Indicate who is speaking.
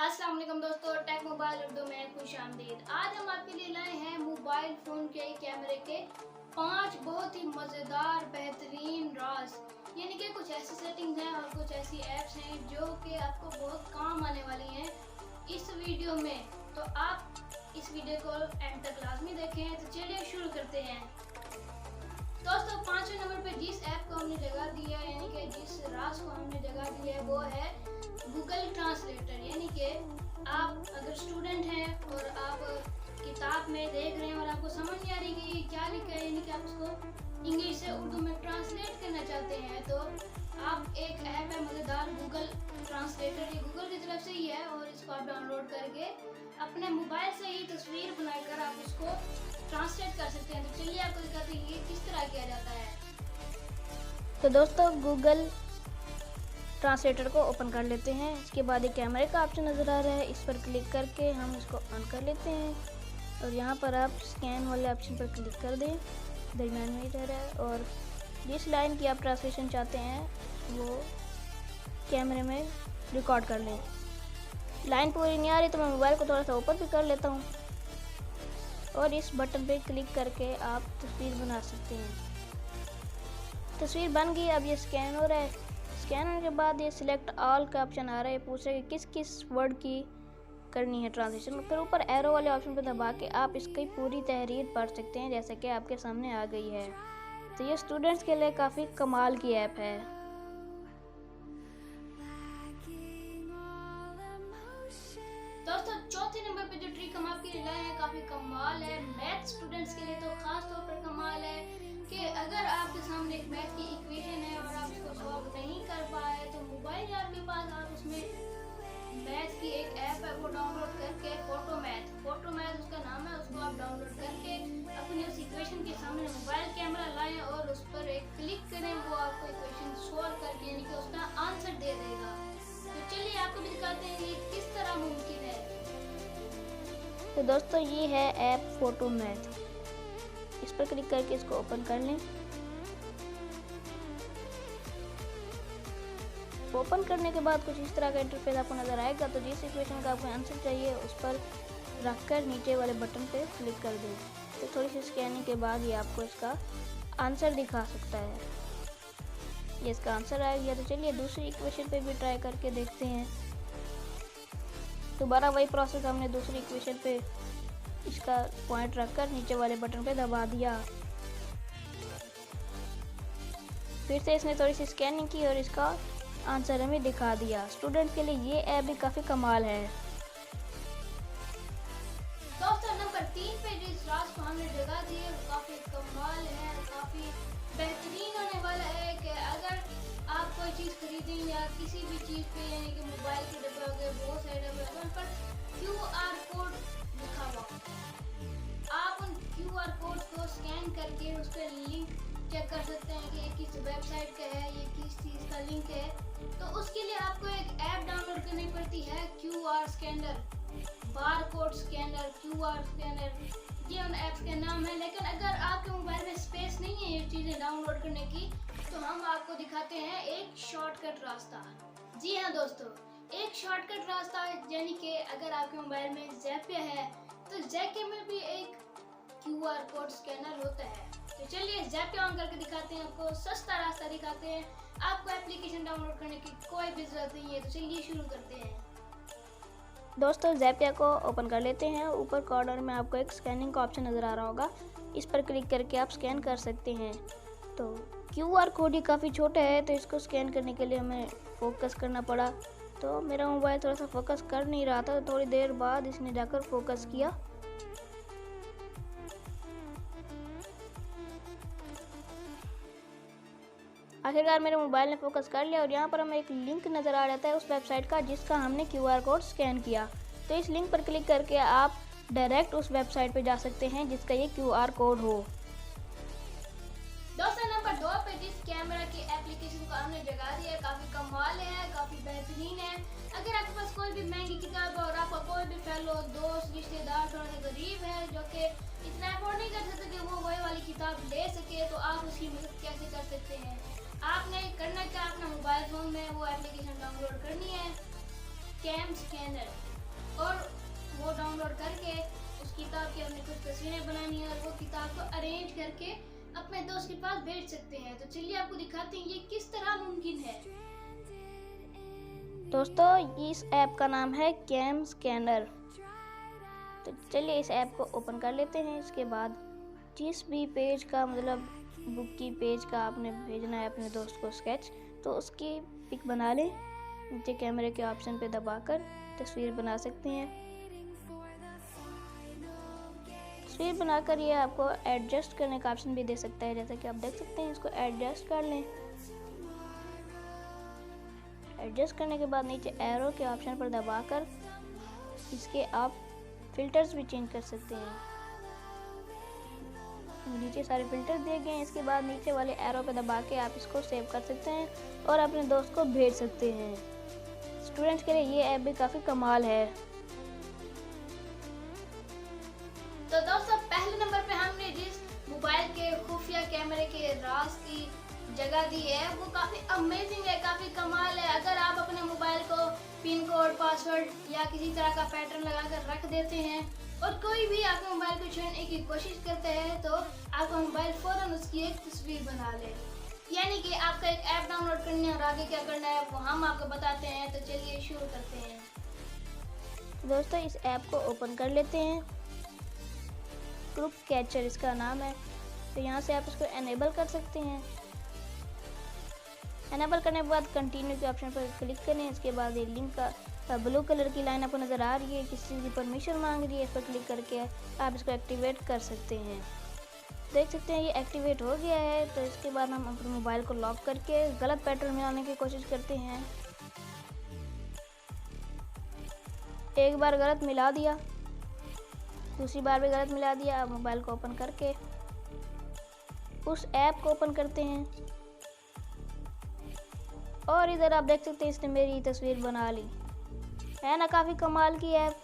Speaker 1: अस्सलाम वालेकुम दोस्तों, टेक मोबाइल उर्दू में खुश आमदीद। आज हम आपके लिए लाए हैं मोबाइल फ़ोन के कैमरे के 5 बहुत ही मज़ेदार बेहतरीन राज, यानी कि कुछ ऐसी सेटिंग्स हैं और कुछ ऐसी ऐप्स हैं जो कि आपको बहुत काम आने वाली हैं इस वीडियो में। तो आप इस वीडियो को एंड तक लाजमी देखें। तो चलिए शुरू करते हैं। दोस्तों, 5वें नंबर पे जिस ऐप को हमने जगह दी है, यानी कि जिस राज को हमने जगह दी है, वो है गूगल ट्रांसलेटर। यानी कि आप अगर स्टूडेंट हैं और आप किताब में देख रहे हैं और आपको समझ नहीं आ रही कि क्या लिखा है, यानी कि आप उसको इंग्लिश से उर्दू में ट्रांसलेट करना चाहते हैं, तो आप एक ऐप है मज़ेदार गूगल ट्रांसलेटर। ये गूगल की तरफ से ही है और इसको आप डाउनलोड करके अपने मोबाइल से ही तस्वीर बनाकर आप उसको ट्रांसलेट कर सकते हैं। तो चलिए आपको दिखाते हैं ये किस तरह किया जाता है। तो दोस्तों, गूगल ट्रांसलेटर को ओपन कर लेते हैं। इसके बाद एक कैमरे का ऑप्शन नज़र आ रहा है, इस पर क्लिक करके हम इसको ऑन कर लेते हैं और यहाँ पर आप स्कैन वाले ऑप्शन पर क्लिक कर दें, दरमियान में ही रह रहा है। और जिस लाइन की आप ट्रांसलेशन चाहते हैं वो कैमरे में रिकॉर्ड कर लें। लाइन पूरी नहीं आ रही तो मैं मोबाइल को थोड़ा सा ऊपर भी कर लेता हूँ और इस बटन पे क्लिक करके आप तस्वीर बना सकते हैं। तस्वीर बन गई। अब ये स्कैन हो रहा है। स्कैन होने के बाद ये सिलेक्ट ऑल का ऑप्शन आ रहा है, पूछ रहा है कि किस किस वर्ड की करनी है ट्रांसलेशन। फिर ऊपर एरो वाले ऑप्शन पर दबा के आप इसकी पूरी तहरीर पढ़ सकते हैं, जैसे कि आपके सामने आ गई है। तो ये स्टूडेंट्स के लिए काफ़ी कमाल की ऐप है। दोस्तों, चौथे नंबर पे जो ट्रिक हम आपके लिए लाए हैं काफ़ी कमाल है। मैथ स्टूडेंट्स के लिए तो ख़ास तौर पर कमाल है कि अगर आपके सामने एक मैथ की इक्वेशन है और आप इसको सॉल्व नहीं कर पाए तो मोबाइल आपके पास, आप उसमें मैथ की एक ऐप है वो डाउनलोड करके फोटो मैथ उसका नाम है, उसको आप डाउनलोड करके अपनी उस इक्वेशन के सामने मोबाइल कैमरा लाएं और उस पर एक क्लिक करें, वो आपको इक्वेशन सॉल्व करके यानी कि उसका आंसर दे देगा। तो चलिए आपको भी दिखाते हैं ये किस तरह मुमकिन है। तो दोस्तों, ये है ऐप फोटो मैथ। इस पर क्लिक करके इसको ओपन कर लें। ओपन करने के बाद कुछ इस तरह का इंटरफेस आपको नजर आएगा। तो जिस इक्वेशन का आपको आंसर चाहिए उस पर रखकर नीचे वाले बटन पे क्लिक कर दें। तो थोड़ी सी स्कैनिंग के बाद ये आपको इसका आंसर दिखा सकता है। ये इसका आंसर आ गया। तो चलिए दूसरी इक्वेशन पे भी ट्राई करके देखते हैं। दोबारा वही प्रोसेस, हमने दूसरी इक्वेशन पे इसका पॉइंट रखकर नीचे वाले बटन पे दबा दिया। फिर से इसने थोड़ी सी स्कैनिंग की और इसका आंसर हमें दिखा दिया। स्टूडेंट के लिए ये ऐप भी काफ़ी कमाल है। दोस्तों, नंबर 3 पे जिस राज को हमने जगह दी है वो काफ़ी कमाल है, काफ़ी बेहतरीन होने वाला है कि अगर आप कोई चीज़ खरीदें या किसी भी चीज़ पे, यानी कि मोबाइल के डब्बे हो गए, बहुत सारे डब्बे हो गए, उन पर QR कोड लिखा हुआ, आप उन QR कोड को स्कैन करके उस पर लिंक चेक कर सकते हैं कि ये किस वेबसाइट का है, ये किस चीज़ का लिंक है। तो उसके लिए आपको एक ऐप डाउनलोड करनी पड़ती है, QR scanner, bar code scanner, QR scanner, ये उन ऐप्स के नाम है। लेकिन अगर आपके मोबाइल में स्पेस नहीं है ये चीज़ें डाउनलोड करने की, तो हम आपको दिखाते हैं एक शॉर्टकट रास्ता। जी हाँ दोस्तों, एक शॉर्टकट रास्ता, यानी कि अगर आपके मोबाइल में ज़ैपिया है तो ज़ैपिया में भी एक QR कोड स्कैनर होता है। तो चलिए ज़ैपिया ऑन करके दिखाते हैं, आपको सस्ता रास्ता दिखाते हैं। आपको एप्लीकेशन डाउनलोड करने की कोई भी ज़रूरत नहीं है। तो चलिए शुरू करते हैं। दोस्तों, ज़ैपिया को ओपन कर लेते हैं। ऊपर कॉर्नर में आपको एक स्कैनिंग का ऑप्शन नज़र आ रहा होगा, इस पर क्लिक करके आप स्कैन कर सकते हैं। तो QR कोड ही काफ़ी छोटा है तो इसको स्कैन करने के लिए हमें फोकस करना पड़ा। तो मेरा मोबाइल थोड़ा सा फोकस कर नहीं रहा था, तो थोड़ी देर बाद इसने जाकर फोकस किया। आखिरकार मेरे मोबाइल ने फोकस कर लिया और यहाँ पर हमें एक लिंक नज़र आ जाता है उस वेबसाइट का जिसका हमने QR कोड स्कैन किया। तो इस लिंक पर क्लिक करके आप डायरेक्ट उस वेबसाइट पे जा सकते हैं जिसका ये QR कोड हो। दोस्तों, नंबर 2 पे जिस कैमरा की एप्लीकेशन को हमने जगह दी है काफ़ी कमाल है, काफ़ी बेहतरीन है। अगर आपके पास कोई भी महंगी किताब है और आपका कोई भी फेलो दोस्त रिश्तेदार थोड़ा सा गरीब है जो कि इतना अफोर्ड नहीं कर सकते कि वो वही वाली किताब ले सके, तो आप उसकी मदद कैसे कर सकते हैं। आपने करना क्या, अपना मोबाइल फ़ोन में वो एप्लीकेशन डाउनलोड करनी है, कैम स्कैनर। और वो डाउनलोड करके उस किताब की हमने कुछ तस्वीरें बनानी है और वो किताब को अरेंज करके अपने दोस्त के पास भेज सकते हैं। तो चलिए आपको दिखाते हैं ये किस तरह मुमकिन है।
Speaker 2: दोस्तों, इस ऐप का नाम है कैम स्कैनर। तो चलिए इस ऐप को ओपन कर लेते हैं। इसके बाद जिस भी पेज का मतलब बुक की पेज का आपने भेजना है अपने दोस्त को स्केच, तो उसकी पिक बना लें। नीचे कैमरे के ऑप्शन पे दबाकर तस्वीर बना सकते हैं। तस्वीर बनाकर ये आपको एडजस्ट करने का ऑप्शन भी दे सकता है, जैसा कि आप देख सकते हैं। इसको एडजस्ट कर लें। एडजस्ट करने के बाद नीचे एरो के ऑप्शन पर दबाकर इसके आप फिल्टर्स भी चेंज कर सकते हैं। नीचे सारे फिल्टर दिए गए हैं। इसके बाद नीचे वाले एरो पे दबा के आप इसको सेव कर सकते हैं और अपने दोस्त को भेज सकते हैं। स्टूडेंट्स के लिए ये ऐप भी काफ़ी कमाल है।
Speaker 1: तो दोस्तों, पहले नंबर पे हमने जिस मोबाइल के खुफिया कैमरे के राज की जगह दी है वो काफ़ी अमेजिंग है, काफ़ी कमाल है। अगर आप अपने मोबाइल को पिन कोड, पासवर्ड या किसी तरह का पैटर्न लगाकर रख देते हैं और कोई भी आपके मोबाइल को छीनने की कोशिश करते हैं तो आपका मोबाइल फौरन उसकी एक तस्वीर बना ले। यानी कि आपका एक ऐप डाउनलोड करनी है और आगे क्या करना है वो हम आपको बताते हैं। तो चलिए शुरू करते हैं।
Speaker 2: दोस्तों, इस ऐप को ओपन कर लेते हैं। ग्रुप कैचर इसका नाम है। तो यहाँ से आप इसको एनेबल कर सकते हैं। एनेबल करने के बाद कंटिन्यू के ऑप्शन पर क्लिक करें। इसके बाद ये लिंक का ब्लू कलर की लाइन आपको नज़र आ रही है, किसी चीज़ की परमिशन मांग रही है। इस पर क्लिक करके आप इसको एक्टिवेट कर सकते हैं। देख सकते हैं ये एक्टिवेट हो गया है। तो इसके बाद हम अपने मोबाइल को लॉक करके गलत पैटर्न मिलाने की कोशिश करते हैं। एक बार गलत मिला दिया, दूसरी बार भी गलत मिला दिया। अब मोबाइल को ओपन करके उस ऐप को ओपन करते हैं और इधर आप देख सकते हैं इसने मेरी तस्वीर बना ली है ना। काफ़ी कमाल की ऐप।